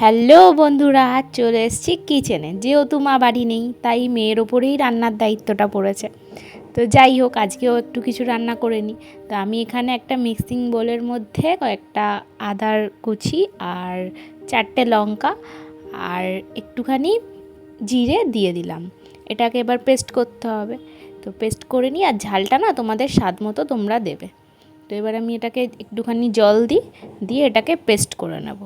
Hello বন্ধুরা, চলে এসেছি কিচেনে। যেহেতু মা বাড়ি নেই, তাই মেয়ের ওপরেই রান্নার দায়িত্বটা পড়েছে। তো যাই হোক, আজকেও একটু কিছু রান্না করে নিই। তো আমি এখানে একটা মিক্সিং বোলের মধ্যে কয়েকটা আদার কুচি আর 4টে লঙ্কা আর একটুখানি জিরে দিয়ে দিলাম। এটাকে এবার পেস্ট করতে হবে। তো পেস্ট করে নিই, আর ঝালটা না তোমাদের স্বাদ মতো তোমরা দেবে। তো এবার আমি এটাকে একটুখানি জল দিয়ে এটাকে পেস্ট করে নেব।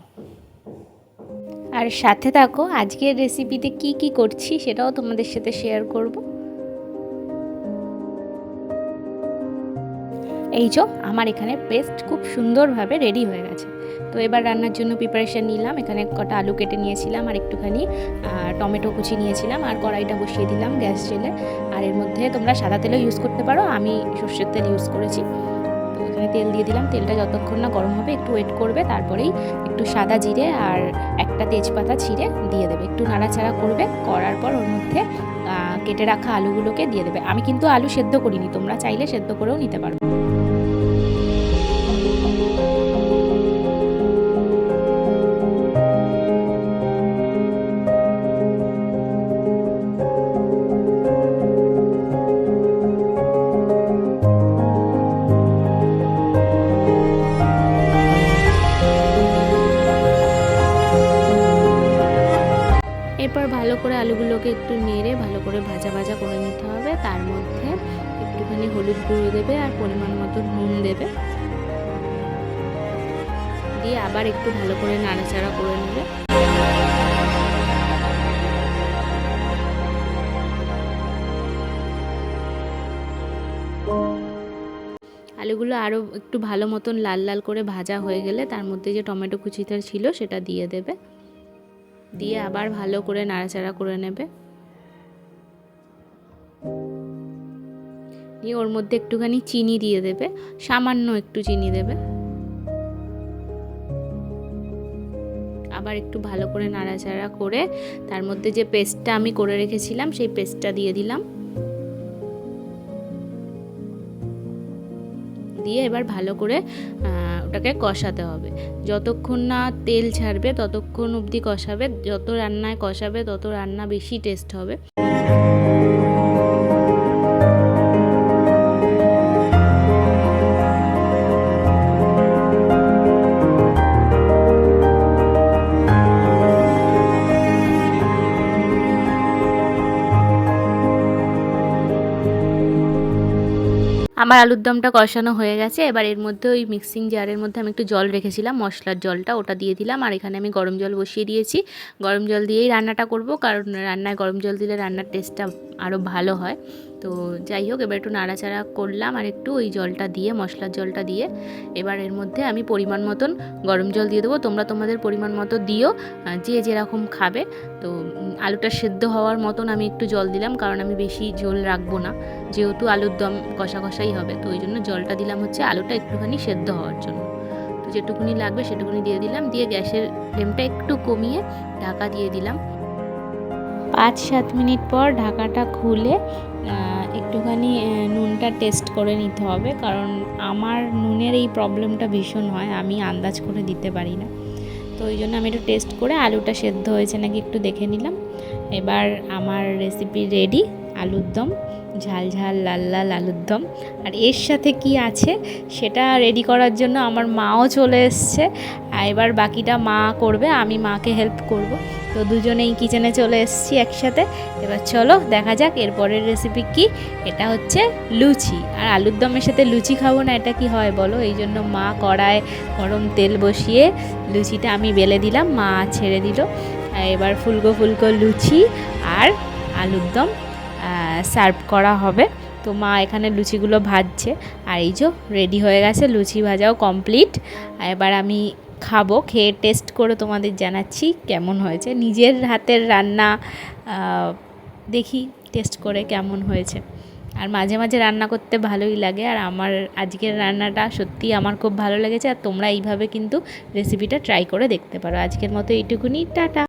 আর সাথে থাকো, আজকের রেসিপিতে কি কি করছি সেটাও তোমাদের সাথে শেয়ার করব। এই যে আমার এখানে পেস্ট খুব সুন্দরভাবে রেডি হয়ে গেছে। তো এবার রান্নার জন্য প্রিপারেশান নিলাম। এখানে কটা আলু কেটে নিয়েছিলাম, আর একটুখানি টমেটো কুচি নিয়েছিলাম, আর কড়াইটা বসিয়ে দিলাম গ্যাস জেলে। আর এর মধ্যে তোমরা সাদা তেলও ইউজ করতে পারো, আমি সর্ষের তেল ইউজ করেছি। তো এখানে তেল দিয়ে দিলাম। তেলটা যতক্ষণ না গরম হবে একটু ওয়েট করবে, তারপরেই একটু সাদা জিরে আর একটা তেজপাতা ছিঁড়ে দিয়ে দেবে। একটু নাড়াচাড়া করবে, করার পর ওর মধ্যে কেটে রাখা আলুগুলোকে দিয়ে দেবে। আমি কিন্তু আলু সেদ্ধ করিনি, তোমরা চাইলে সেদ্ধ করেও নিতে পারো। এরপর ভালো করে আলুগুলোকে একটু নেড়ে ভালো করে ভাজা ভাজা করে নিতে হবে। তার মধ্যে একটুখানি হলুদ গুঁড়ো দেবে আর পরিমাণ মতো নুন দেবে, দিয়ে আবার একটু ভালো করে নাড়াচাড়া করে নেবে। আলুগুলো আরও একটু ভালো মতন লাল লাল করে ভাজা হয়ে গেলে তার মধ্যে যে টমেটো কুচিটা ছিল সেটা দিয়ে দেবে, দিয়ে আবার ভালো করে নাড়াচাড়া করে নেবে। দিয়ে ওর মধ্যে একটুখানি চিনি দিয়ে দেবে, সামান্য একটু চিনি দেবে। আবার একটু ভালো করে নাড়াচাড়া করে তার মধ্যে যে পেস্টটা আমি করে রেখেছিলাম সেই পেস্টটা দিয়ে দিলাম। দিয়ে এবার ভালো করে ওটাকে কষাতে হবে। যতক্ষণ না তেল ছাড়বে ততক্ষণ অবধি কষাবে। যত রান্নায় কষাবে তত রান্না বেশি টেস্ট হবে। আমার আলুর দমটা কষানো হয়ে গেছে। এবার এর মধ্যে ওই মিক্সিং জারের মধ্যে আমি একটু জল রেখেছিলাম, মশলার জলটা, ওটা দিয়ে দিলাম। আর এখানে আমি গরম জল বসিয়ে দিয়েছি। গরম জল দিয়েই রান্নাটা করব, কারণ রান্নায় গরম জল দিলে রান্নার টেস্টটা আরও ভালো হয়। তো যাই হোক, এবার একটু নাড়াচাড়া করলাম আর একটু ওই জলটা দিয়ে, মশলার জলটা দিয়ে এবার এর মধ্যে আমি পরিমাণ মতন গরম জল দিয়ে দেবো। তোমরা তোমাদের পরিমাণ মতো দিও, যে যেরকম খাবে। তো আলুটা সেদ্ধ হওয়ার মতন আমি একটু জল দিলাম, কারণ আমি বেশি ঝোল রাখবো না, যেহেতু আলুর দম কষা কষাই হবে। তো ওই জন্য জলটা দিলাম হচ্ছে আলুটা একটুখানি সেদ্ধ হওয়ার জন্য। তো যেটুকুনি লাগবে সেটুকুনি দিয়ে দিলাম, দিয়ে গ্যাসের ফ্লেমটা একটু কমিয়ে ঢাকা দিয়ে দিলাম। 5-7 মিনিট পর ঢাকাটা খুলে একটুখানি নুনটা টেস্ট করে নিতে হবে, কারণ আমার নুনের এই প্রবলেমটা ভীষণ হয়, আমি আন্দাজ করে দিতে পারি না। তো ওই জন্য আমি একটু টেস্ট করে আলুটা সেদ্ধ হয়েছে নাকি একটু দেখে নিলাম। এবার আমার রেসিপি রেডি, আলুর দম, ঝাল ঝাল লাল লাল আলুর দম। আর এর সাথে কি আছে সেটা রেডি করার জন্য আমার মাও চলে এসছে। এবার বাকিটা মা করবে, আমি মাকে হেল্প করব। তো দুজনেই কিচেনে চলে এসেছি একসাথে। এবার চলো দেখা যাক এরপরের রেসিপি কি। এটা হচ্ছে লুচি, আর আলুর দমের সাথে লুচি খাবো না এটা কি হয় বলো। এই জন্য মা কড়ায় গরম তেল বসিয়ে লুচিটা আমি বেলে দিলাম, মা ছেড়ে দিল। এবার ফুলকো ফুলকো লুচি আর আলুর দম সার্ভ করা হবে। তো মা এখানে লুচিগুলো ভাজছে, আর এই যে রেডি হয়ে গেছে, লুচি ভাজাও কমপ্লিট। এবার আমি খাবো, খেয়ে টেস্ট করে তোমাদের জানাচ্ছি কেমন হয়েছে। নিজের হাতের রান্না দেখি টেস্ট করে কেমন হয়েছে। আর মাঝে মাঝে রান্না করতে ভালোই লাগে, আর আমার আজকের রান্নাটা সত্যিই আমার খুব ভালো লেগেছে। আর তোমরা এইভাবে কিন্তু রেসিপিটা ট্রাই করে দেখতে পারো। আজকের মতো এইটুকুনি, টাটা।